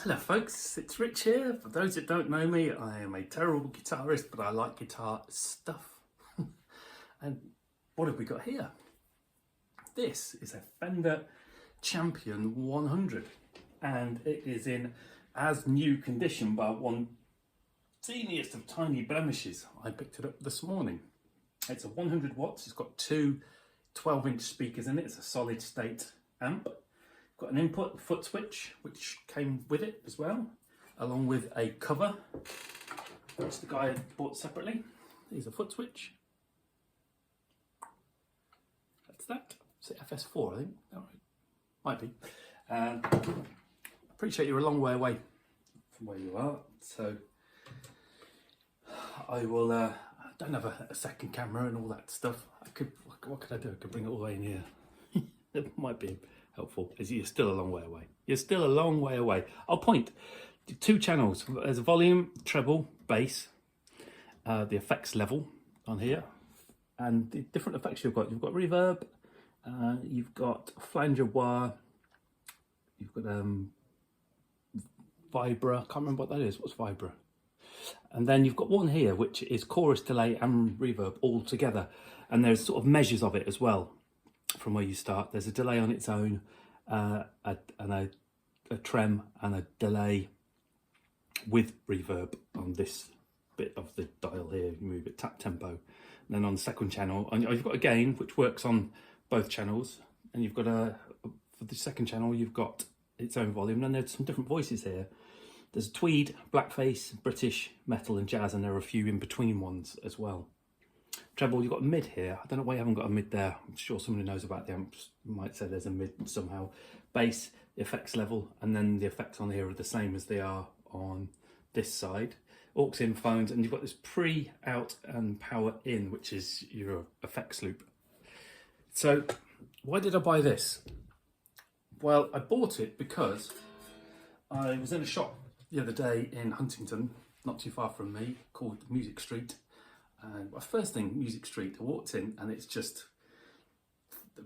Hello folks, it's Rich here. For those that don't know me, I am a terrible guitarist, but I like guitar stuff. And what have we got here? This is a Fender Champion 100, and it is in as new condition, but one teeniest of tiny blemishes. I picked it up this morning. It's a 100 watts, it's got two 12-inch speakers in it, it's a solid state amp. Got an input foot switch, which came with it as well, along with a cover, which the guy bought separately. Here's a foot switch. That's that. It's the FS4, I think. All right. Might be. And I appreciate you're a long way away from where you are, so I will. I don't have a second camera and all that stuff. What could I do? I could bring it all the way in here. It might be helpful, as you're still a long way away. You're still a long way away. I'll point to two channels. There's a volume, treble, bass, the effects level on here, and the different effects you've got. You've got reverb, you've got flanger wah, you've got vibra. I can't remember what that is. What's vibra? And then you've got one here, which is chorus, delay, and reverb all together. And there's sort of measures of it as well. From where you start, there's a delay on its own, and a trem and a delay with reverb on this bit of the dial here. You move it tap tempo, and then on the second channel, and you've got a gain which works on both channels, and you've got for the second channel you've got its own volume. And there's some different voices here. There's a tweed, blackface, British, metal, and jazz, and there are a few in between ones as well. Treble, you've got a mid here. I don't know why you haven't got a mid there. I'm sure someone who knows about the amps might say there's a mid somehow. Bass, the effects level, and then the effects on here are the same as they are on this side. Aux in, phones, and you've got this pre, out, and power in, which is your effects loop. So, why did I buy this? Well, I bought it because I was in a shop the other day in Huntington, not too far from me, called Music Street. And first thing, Music Street, I walked in and it's just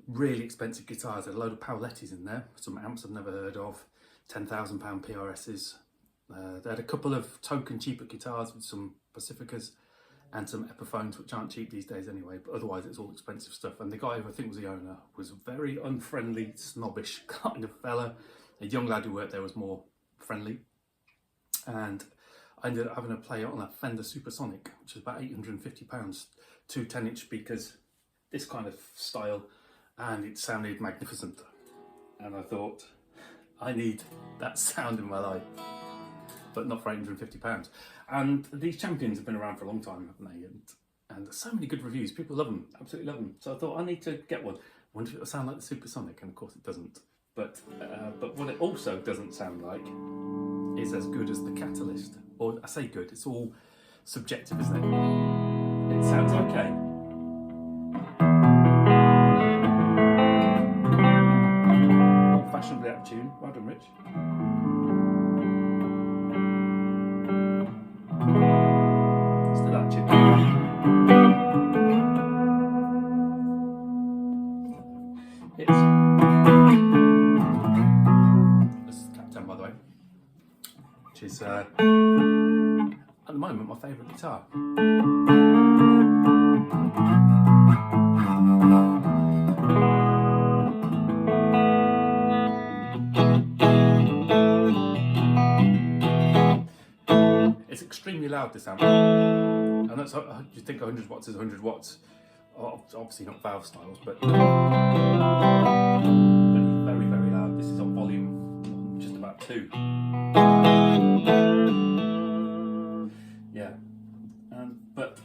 really expensive guitars. There's a load of Paulettis in there, some amps I've never heard of, £10,000 PRSs. They had a couple of token cheaper guitars with some Pacificas and some Epiphones, which aren't cheap these days anyway, but otherwise it's all expensive stuff. And the guy who I think was the owner was a very unfriendly, snobbish kind of fella. A young lad who worked there was more friendly. And I ended up having to play on a Fender Supersonic, which is about £850, two 10-inch speakers, this kind of style, and it sounded magnificent. And I thought, I need that sound in my life, but not for £850. And these Champions have been around for a long time, haven't they? And there's so many good reviews. People love them, absolutely love them. So I thought, I need to get one. I wonder if it'll sound like the Supersonic, and of course it doesn't. But what it also doesn't sound like is as good as the Catalyst. Or I say good, it's all subjective, isn't it? It sounds okay. Fashionably out of tune. Well done, Rich. Still out of tune. This is Captain, by the way, which is at the moment my favourite guitar. It's extremely loud, this amp, and that's, you think 100 watts is 100 watts, obviously not valve styles, but it's very, very loud. This is on volume just about 2. Yeah, but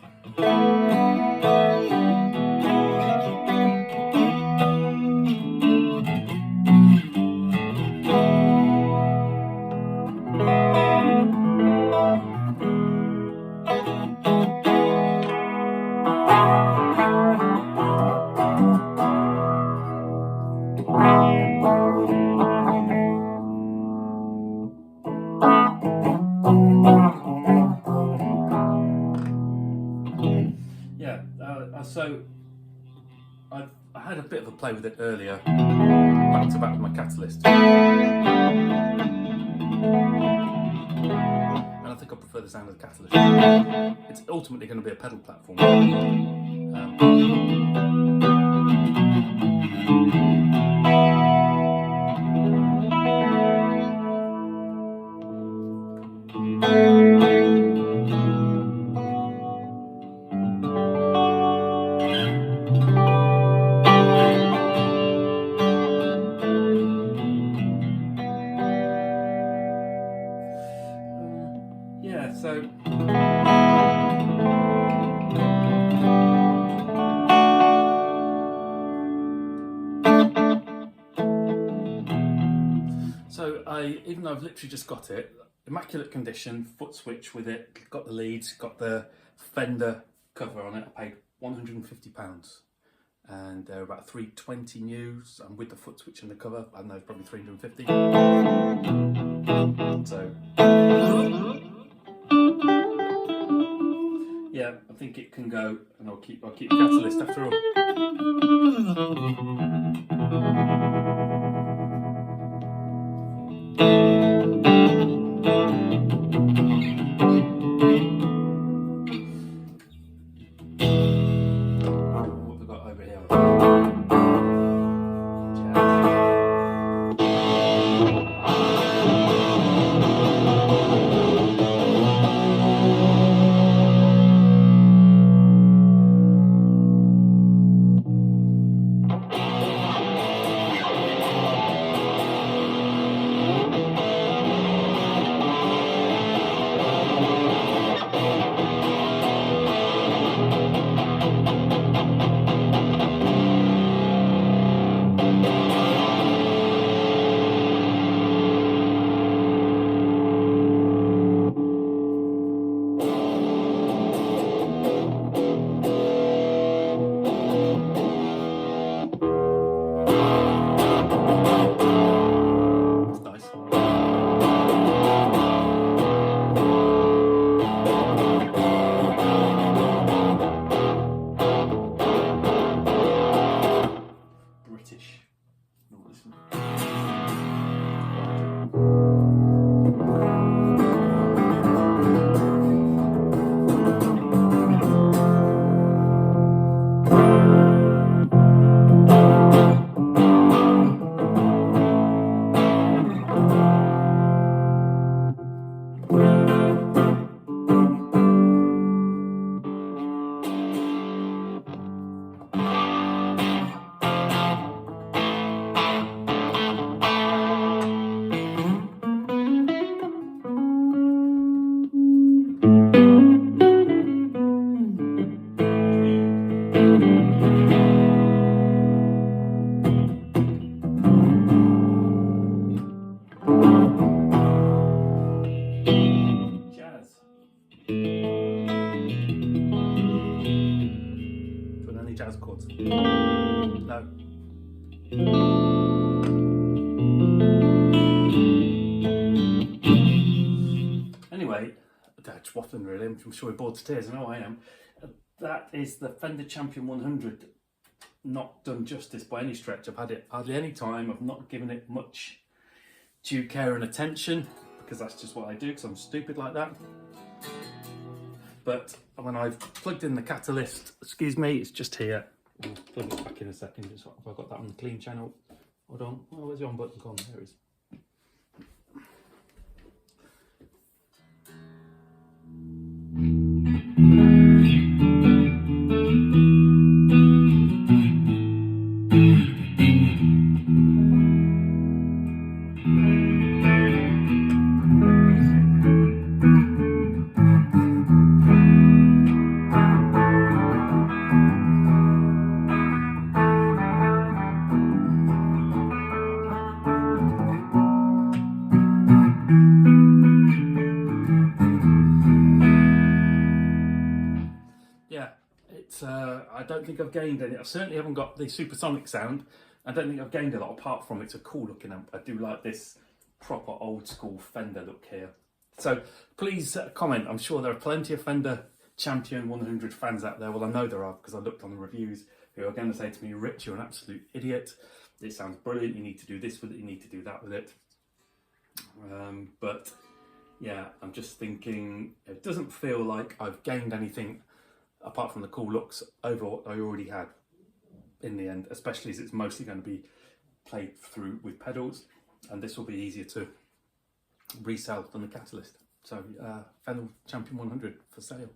so I had a bit of a play with it earlier, back to back with my Catalyst. sound of the Catalyst. It's ultimately going to be a pedal platform. Yeah, so even though I've literally just got it, immaculate condition, foot switch with it, got the leads, got the Fender cover on it. I paid £150 and they're about 320 new, and with the foot switch and the cover, I don't know, probably 350. So yeah, I think it can go, and I'll keep the Catalyst after all. What have we got over here? Jazz chords. No. Anyway, that's waffling really. I'm sure we're bored to tears. I know I am. That is the Fender Champion 100. Not done justice by any stretch. I've had it hardly any time. I've not given it much due care and attention because that's just what I do, because I'm stupid like that. But when I've plugged in the Catalyst, excuse me, it's just here. I'll plug it back in a second. Just have I got that on the clean channel? Hold on. Oh, where's the on button gone? There it is. I don't think I've gained any. I certainly haven't got the supersonic sound. I don't think I've gained a lot apart from it's a cool looking amp. I do like this proper old school Fender look here. So please comment. I'm sure there are plenty of Fender Champion 100 fans out there. Well, I know there are because I looked on the reviews who are going to say to me, Rich, you're an absolute idiot. It sounds brilliant. You need to do this with it. You need to do that with it. But Yeah, I'm just thinking it doesn't feel like I've gained anything apart from the cool looks over what I already had in the end, especially as it's mostly going to be played through with pedals, and this will be easier to resell than the Catalyst. So Fender Champion 100 for sale.